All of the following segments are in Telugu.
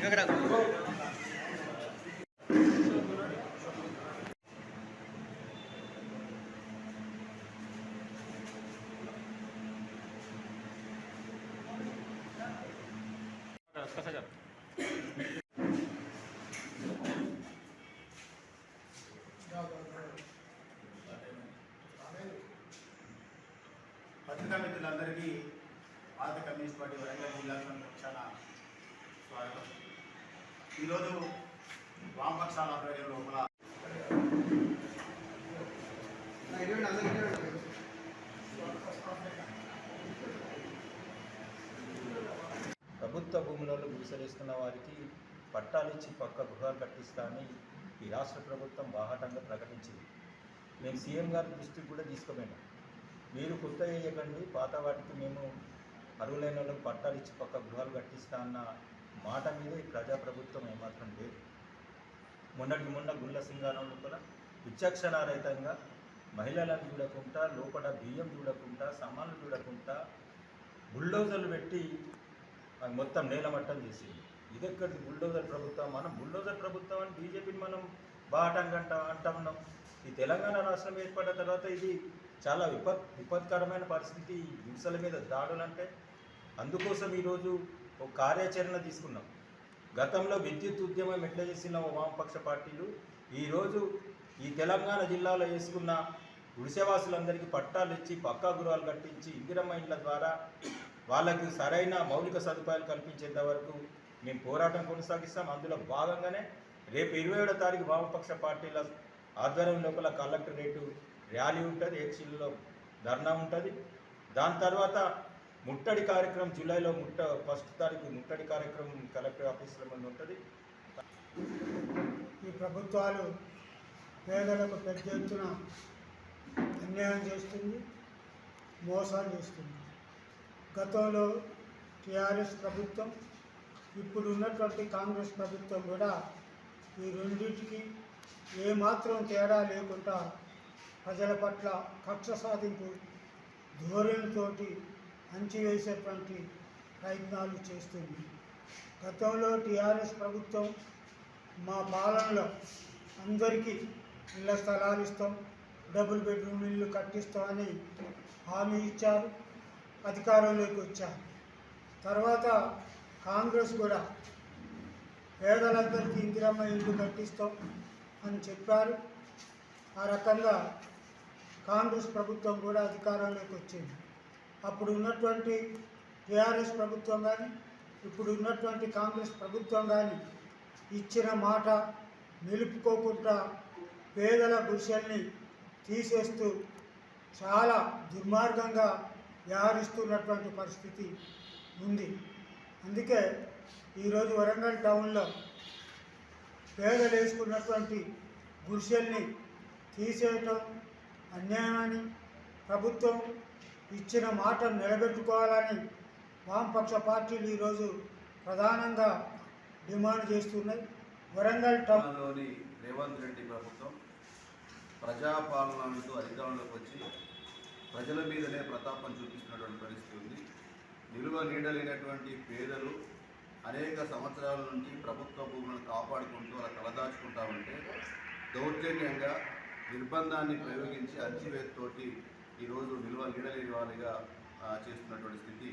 పత్రికా మిత్రులందరికీ భారత కమ్యూనిస్ట్ పార్టీ వరంగల్ జిల్లా పక్షాన స్వాగతం. ఈరోజు వామపక్షాల ఆధ్వర్యం లోపల ప్రభుత్వ భూములలో గుడిసెలేస్తున్న వారికి పట్టాలిచ్చి పక్క గృహాలు కట్టిస్తామని ఈ రాష్ట్ర ప్రభుత్వం బాహాటంగా ప్రకటించింది. మేము సీఎం గారి దృష్టికి కూడా తీసుకోపోయినాం. మీరు కొత్త వేయకండి, పాత వాటికి మేము అర్హులైన వాళ్ళకి పట్టాలు ఇచ్చి పక్క గృహాలు కట్టిస్తా అన్న మాట మీద ఈ ప్రజాప్రభుత్వం ఏమాత్రం లేదు. మొన్న గుళ్ళ సింగారం లోపల విచక్షణారహితంగా మహిళలను చూడకుండా, లోపల బియ్యం చూడకుండా, సామాన్లు చూడకుండా బుల్డోజర్లు పెట్టి మొత్తం నేలమట్టం చేసింది. ఇదెక్కడిది బుల్డోజర్ ప్రభుత్వం? మనం బుల్డోజర్ ప్రభుత్వం అని బీజేపీని మనం బాటంగా అంటా ఉన్నాం. ఈ తెలంగాణ రాష్ట్రం ఏర్పడిన తర్వాత ఇది చాలా విపత్కరమైన పరిస్థితి. హింసల మీద దాడులంటే అందుకోసం ఈరోజు ఒక కార్యాచరణ తీసుకున్నాం. గతంలో విద్యుత్ ఉద్యమం ఎట్లా చేసిన వామపక్ష పార్టీలు ఈరోజు ఈ తెలంగాణ జిల్లాలో వేసుకున్న గుడిసెవాసులందరికీ పట్టాలు ఇచ్చి పక్కా గృహాలు కట్టించి ఇందిరమ్మ ఇండ్ల ద్వారా వాళ్ళకి సరైన మౌలిక సదుపాయాలు కల్పించేంత వరకు మేము పోరాటం కొనసాగిస్తాం. అందులో భాగంగానే రేపు 27వ తారీఖు వామపక్ష పార్టీల ఆధ్వర్యం లోపల కలెక్టరేటు ర్యాలీ ఉంటుంది, ఏక్సిల్లో ధర్నా ఉంటుంది. దాని తర్వాత ముట్టడి కార్యక్రమం జూలైలో 1వ తారీఖు ముట్టడి కార్యక్రమం కలెక్టర్ ఆఫీసులో ముందు ఉంటుంది. ఈ ప్రభుత్వాలు పేదలకు పెద్ద ఎత్తున అన్యాయం చేస్తుంది, మోసాలు చేస్తుంది. గతంలో టీఆర్ఎస్ ప్రభుత్వం, ఇప్పుడు ఉన్నటువంటి కాంగ్రెస్ ప్రభుత్వం కూడా ఈ రెండింటికి ఏమాత్రం తేడా లేకుండా ప్రజల పట్ల కక్ష సాధింపు ధోరణితో అంచివేసేటువంటి ప్రయత్నాలు చేస్తుంది. గతంలో టీఆర్ఎస్ ప్రభుత్వం మా పాలనలో అందరికీ ఇళ్ల స్థలాలు ఇస్తాం, డబుల్ బెడ్రూమ్ ఇల్లు కట్టిస్తామని హామీ ఇచ్చారు, అధికారంలోకి వచ్చారు. తర్వాత కాంగ్రెస్ కూడా పేదలందరికీ ఇందిరమ్మ ఇల్లు కట్టిస్తాం అని చెప్పారు. ఆ రకంగా కాంగ్రెస్ ప్రభుత్వం కూడా అధికారంలోకి వచ్చింది. అప్పుడు ఉన్నటువంటి టీఆర్ఎస్ ప్రభుత్వం కానీ ఇప్పుడు ఉన్నటువంటి కాంగ్రెస్ ప్రభుత్వం కానీ ఇచ్చిన మాట నిలుపుకోకుండా పేదల గుడిసెల్ని తీసేస్తూ చాలా దుర్మార్గంగా వ్యవహరిస్తున్నటువంటి పరిస్థితి ఉంది. అందుకే ఈరోజు వరంగల్ టౌన్లో పేదలు వేసుకున్నటువంటి గుడిసెల్ని తీసేయటం అన్యాయమని, ప్రభుత్వం ఇచ్చిన మాట నిలబెట్టుకోవాలని వామపక్ష పార్టీలు ఈరోజు ప్రధానంగా డిమాండ్ చేస్తున్నాయి. వరంగల్ టౌన్లోని రేవంత్ రెడ్డి ప్రభుత్వం ప్రజాపాలన అంటూ అధికారంలోకి వచ్చి ప్రజల మీదనే ప్రతాపం చూపిస్తున్నటువంటి పరిస్థితి ఉంది. నిలువ నీడలేనటువంటి పేదలు అనేక సంవత్సరాల నుంచి ప్రభుత్వ భూములను కాపాడుకుంటూ అలా తలదాచుకుంటా ఉంటే దౌర్జన్యంగా నిర్బంధాన్ని ప్రయోగించి అణచివేతతోటి ఈరోజు నిలువ నీడలేని వారిగా చేస్తున్నటువంటి స్థితి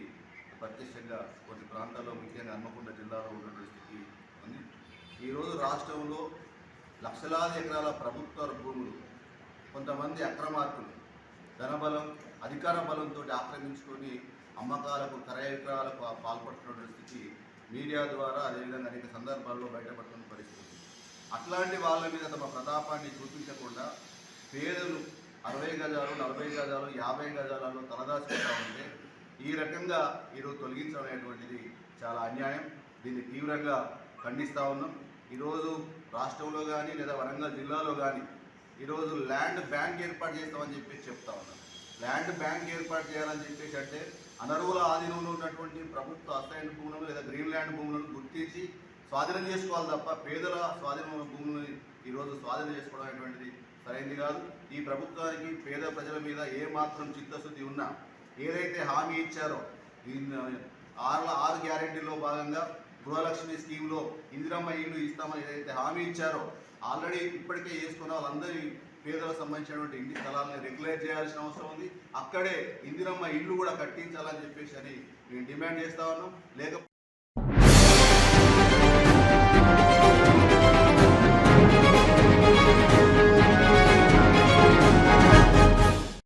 ప్రత్యక్షంగా కొన్ని ప్రాంతాల్లో, ముఖ్యంగా హన్మకొండ జిల్లాలో ఉన్నటువంటి స్థితి ఉంది. ఈరోజు రాష్ట్రంలో లక్షలాది ఎకరాల ప్రభుత్వ భూములు కొంతమంది అక్రమార్కులు ధనబలం, అధికార బలంతో ఆక్రమించుకొని అమ్మకాలకు, క్రయ విక్రయాలకు పాల్పడుతున్నటువంటి స్థితి మీడియా ద్వారా అదేవిధంగా అనేక సందర్భాల్లో బయటపడుతున్న పరిస్థితి. అట్లాంటి వాళ్ళ మీద తమ ప్రతాపాన్ని చూపించకుండా పేదలు 60 గజాలు, 40 గజాలు, 50 గజాలలో తలదాచుకుంటా ఉంటే ఈ రకంగా ఈరోజు తొలగించడం అనేటువంటిది చాలా అన్యాయం. దీన్ని తీవ్రంగా ఖండిస్తూ ఉన్నాం. ఈరోజు రాష్ట్రంలో కానీ లేదా వరంగల్ జిల్లాలో కానీ ఈరోజు ల్యాండ్ బ్యాంక్ ఏర్పాటు చేస్తామని చెప్పేసి చెప్తా ఉన్నాం. ల్యాండ్ బ్యాంక్ ఏర్పాటు చేయాలని చెప్పేసి అంటే అనర్హుల ఆధీనంలో ఉన్నటువంటి ప్రభుత్వ అసైన్ భూములను లేదా గ్రీన్ ల్యాండ్ భూములను గుర్తించి స్వాధీనం చేసుకోవాలి తప్ప పేదల స్వాధీనమైన భూములను ఈరోజు స్వాధీనం చేసుకోవడం అనేటువంటిది సరైనది కాదు. ఈ ప్రభుత్వానికి పేద ప్రజల మీద ఏమాత్రం చిత్తశుద్ధి ఉన్నా ఏదైతే హామీ ఇచ్చారో 6 గ్యారెంటీలో భాగంగా గృహలక్ష్మి స్కీమ్లో ఇందిరమ్మ ఇల్లు ఇస్తామని ఏదైతే హామీ ఇచ్చారో ఆల్రెడీ ఇప్పటికే చేసుకున్న వాళ్ళందరి పేదలకు సంబంధించినటువంటి ఇంటి స్థలాలను రెగ్యులేట్ చేయాల్సిన అవసరం ఉంది. అక్కడే ఇందిరమ్మ ఇల్లు కూడా కట్టించాలని చెప్పేసి అని మేము డిమాండ్ చేస్తా ఉన్నాం. లేక